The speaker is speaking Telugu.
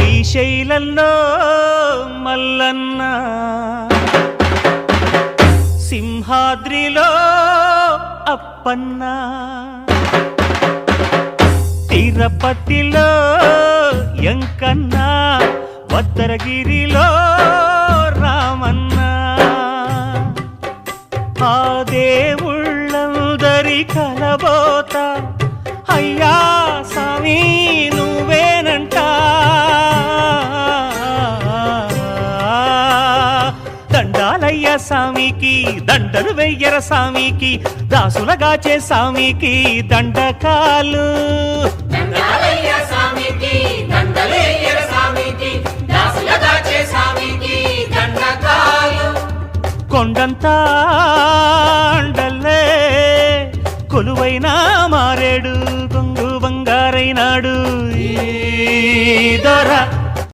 శ్రీశైలంలో మల్లన్న, సింహాద్రిలో అప్పన్న, తిరుపతిలో ఎంకన్న, భద్రగిరిలో రామన్న. ఆ దేవుళ్ళందరి కలబోత అయ్యా స్వామి నువ్వేనంట. దండాలయ్య స్వామికి దండలు వెయ్యర స్వామికి, దాసులగాచే స్వామికి దండకాలు. కొండంతా అండల్లే కొలువైనా మారేడు, కొంగు బంగారైనాడు ఈ దొర.